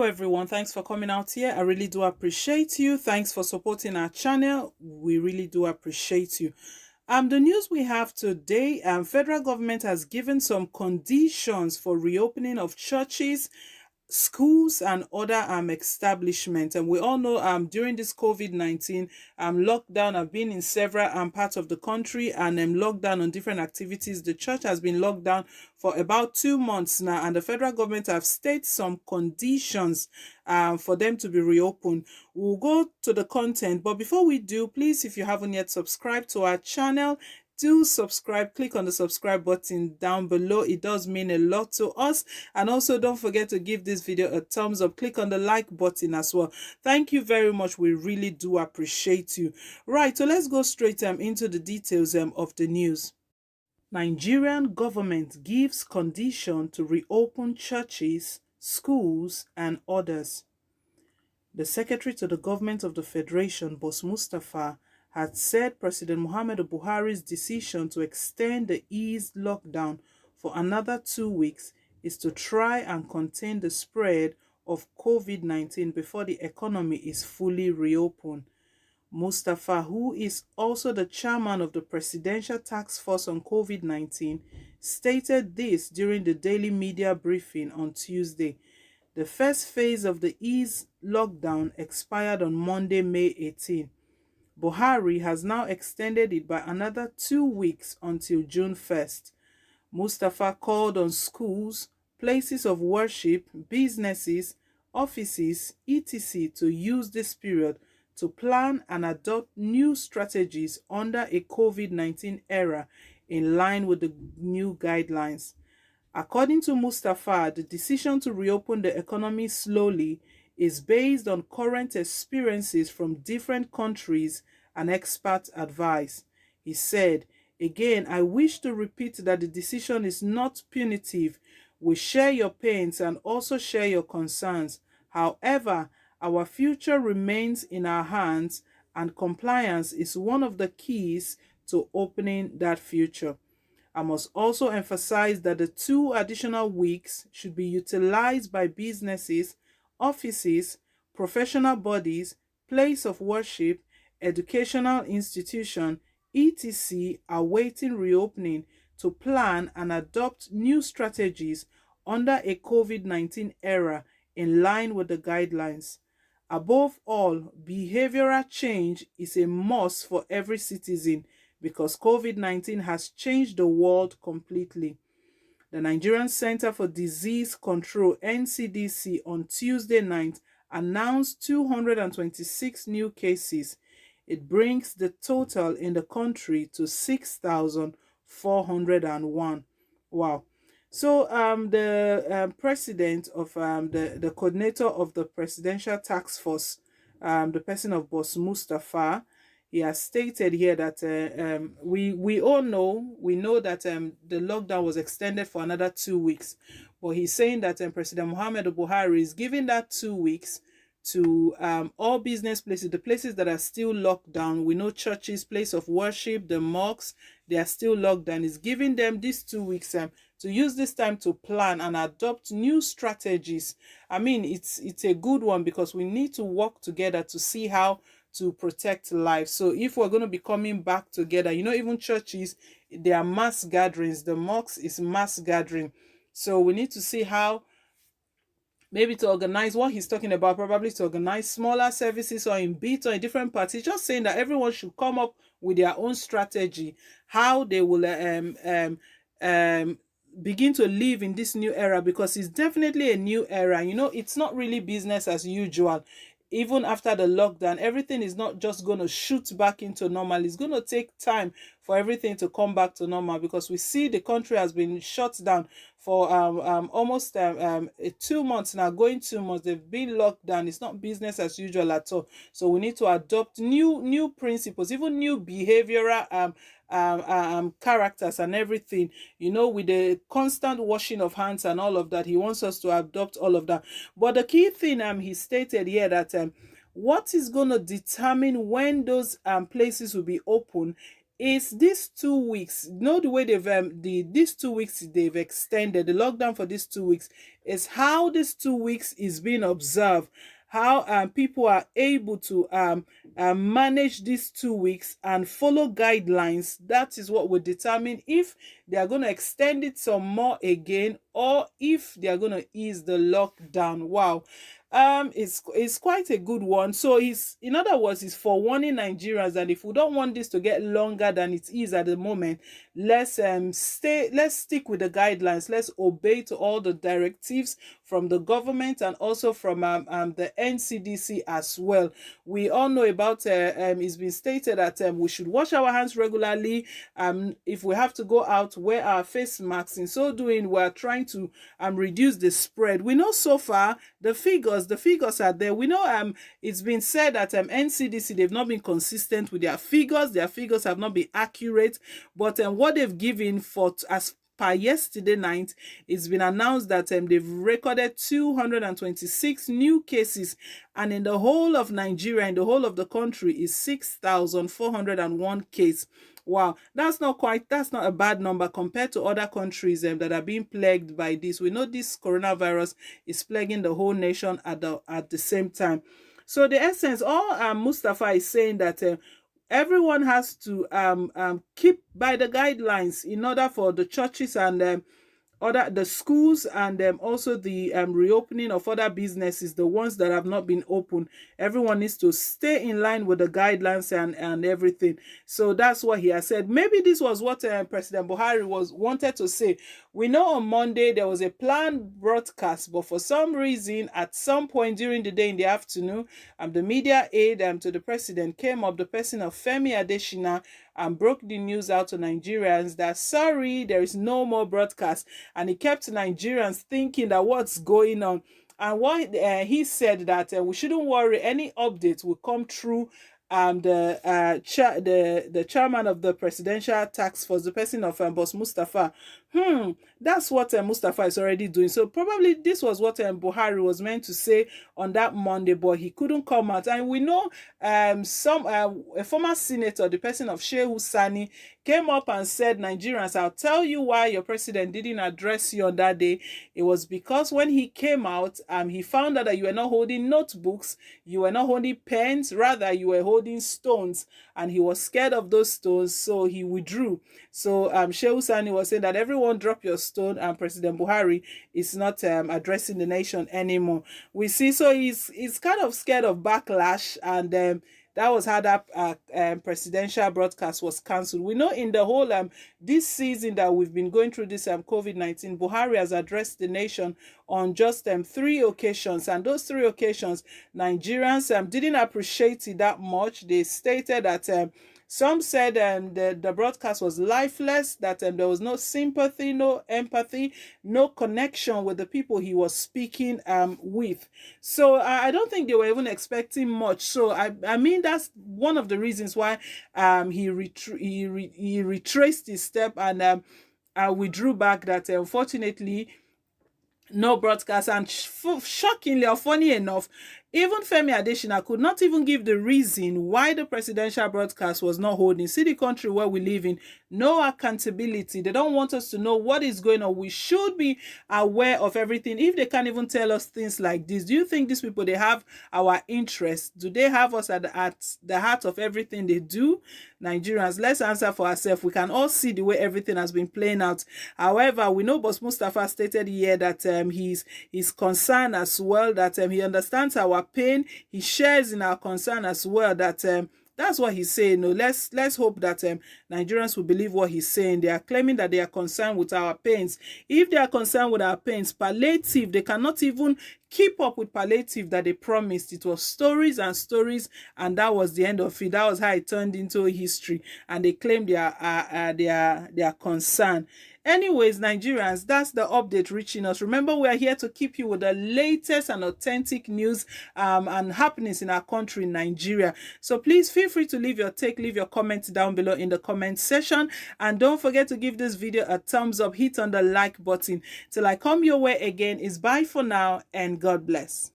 everyone, thanks for coming out here. I really do appreciate you. Thanks for supporting our channel. We really do appreciate you. The news we have today, federal government has given some conditions for reopening of churches, schools and other establishments. And we all know during this COVID-19 lockdown, I've been in several parts of the country, and lockdown on different activities. The church has been locked down for about 2 months now, and the federal government have stated some conditions for them to be reopened. We'll go to the content, but before we do, please, if you haven't yet subscribed to our channel, do subscribe. Click on the subscribe button down below. It does mean a lot to us. And also don't forget to give this video a thumbs up. Click on the like button as well. Thank you very much. We really do appreciate you. Right, so let's go straight into the details of the news. Nigerian government gives condition to reopen churches, schools and others. The Secretary to the Government of the Federation, Boss Mustapha, had said President Muhammadu Buhari's decision to extend the eased lockdown for another 2 weeks is to try and contain the spread of COVID-19 before the economy is fully reopened. Mustapha, who is also the chairman of the Presidential Task Force on COVID-19, stated this during the daily media briefing on Tuesday. The first phase of the eased lockdown expired on Monday, May 18. Buhari has now extended it by another 2 weeks until June 1st. Mustapha called on schools, places of worship, businesses, offices, etc. to use this period to plan and adopt new strategies under a COVID-19 era in line with the new guidelines. According to Mustapha, the decision to reopen the economy slowly is based on current experiences from different countries and expert advice. He said, "Again, I wish to repeat that the decision is not punitive. We share your pains and also share your concerns. However, our future remains in our hands, and compliance is one of the keys to opening that future. I must also emphasize that the 2 additional weeks should be utilized by businesses, offices, professional bodies, place of worship, educational institution, etc. awaiting reopening to plan and adopt new strategies under a COVID-19 era in line with the guidelines. Above all, behavioral change is a must for every citizen because COVID-19 has changed the world completely." The Nigerian Center for Disease Control, NCDC, on Tuesday night announced 226 new cases. It brings the total in the country to 6,401. Wow. So the president of the coordinator of the Presidential Task Force, the person of Boss Mustapha, he has stated here that we all know, that the lockdown was extended for another 2 weeks. But he's saying that President Muhammadu Buhari is giving that 2 weeks to all business places, the places that are still locked down. We know churches, place of worship, the mosques, they are still locked down. He's giving them these 2 weeks to use this time to plan and adopt new strategies. I mean, it's a good one because we need to work together to see how to protect life. So if we're going to be coming back together, even churches, they are mass gatherings. The mosque is mass gathering. So we need to see how maybe to organize what he's talking about, probably to organize smaller services or in bits or in different parties. Just saying that everyone should come up with their own strategy, how they will begin to live in this new era, because it's definitely a new era. It's not really business as usual. Even after the lockdown, everything is not just going to shoot back into normal. It's going to take time for everything to come back to normal, because we see the country has been shut down for almost 2 months now, going 2 months. They've been locked down. It's not business as usual at all. So we need to adopt new principles, even new behavioral characters and everything, with the constant washing of hands and all of that. He wants us to adopt all of that. But the key thing he stated here that what is going to determine when those places will be open is these 2 weeks. You know, the way they've these 2 weeks they've extended the lockdown for these 2 weeks is how these 2 weeks is being observed, how people are able to manage these 2 weeks and follow guidelines. That is what will determine if they are going to extend it some more again, or if they are going to ease the lockdown. Wow. It's quite a good one. So it's, in other words, it's for warning Nigerians that if we don't want this to get longer than it is at the moment, let's stick with the guidelines. Let's obey to all the directives from the government and also from the NCDC as well. We all know about it's been stated that we should wash our hands regularly. If we have to go out, wear our face masks. In so doing, we are trying to reduce the spread. We know so far the figures are there. We know it's been said that NCDC, they've not been consistent with their figures. Their figures have not been accurate, but what they've given for as per yesterday night, it's been announced that they've recorded 226 new cases, and in the whole of Nigeria, in the whole of the country, is 6,401 cases. Wow, that's not a bad number compared to other countries that are being plagued by this. We know this coronavirus is plaguing the whole nation at the same time. So the essence, all Mustafa is saying that everyone has to keep by the guidelines in order for the churches and the schools, and also the reopening of other businesses, the ones that have not been open. Everyone needs to stay in line with the guidelines and everything. So that's what he has said. Maybe this was what President Buhari wanted to say. We know on Monday there was a planned broadcast, but for some reason, at some point during the day in the afternoon, the media aide to the president came up, the person of Femi Adesina, and broke the news out to Nigerians that sorry, there is no more broadcast. And he kept Nigerians thinking that what's going on. And what he said that we shouldn't worry, any updates will come through the chairman of the presidential task force, the person of Boss Mustafa. That's what Mustafa is already doing. So probably this was what Buhari was meant to say on that Monday, but he couldn't come out. And we know a former senator, the person of Shehu Sani, came up and said, Nigerians, I'll tell you why your president didn't address you on that day. It was because when he came out, he found out that you were not holding notebooks, you were not holding pens, rather you were holding stones, and he was scared of those stones, so he withdrew. So Shehu Sani was saying that everyone drop your stone, and President Buhari is not addressing the nation anymore. We see, so he's kind of scared of backlash, and that was how that presidential broadcast was cancelled. We know in the whole this season that we've been going through this COVID-19, Buhari has addressed the nation on just 3 occasions, and those 3 occasions, Nigerians didn't appreciate it that much. They stated that some said the broadcast was lifeless, that there was no sympathy, no empathy, no connection with the people he was speaking with. So I don't think they were even expecting much. So I mean, that's one of the reasons why he retraced his step and withdrew back, that unfortunately no broadcast. And shockingly, or funny enough, even Femi Adesina could not even give the reason why the presidential broadcast was not holding. See the country where we live in, no accountability. They don't want us to know what is going on. We should be aware of everything. If they can't even tell us things like this, do you think these people, they have our interests? Do they have us at the heart of everything they do? Nigerians, let's answer for ourselves. We can all see the way everything has been playing out. However, we know Boss Mustafa stated here that he's concerned as well, that he understands our pain. He shares in our concern as well, that that's what he's saying. No, let's hope that Nigerians will believe what he's saying. They are claiming that they are concerned with our pains. If they are concerned with our pains, palliative, they cannot even keep up with palliative that they promised. It was stories and stories, and that was the end of it. That was how it turned into history, and they claim they are concerned. Anyways, Nigerians, that's the update reaching us. Remember, we are here to keep you with the latest and authentic news and happenings in our country, Nigeria. So please feel free to leave your comments down below in the comment section. And don't forget to give this video a thumbs up, hit on the like button. Till I come your way again, is bye for now, and God bless.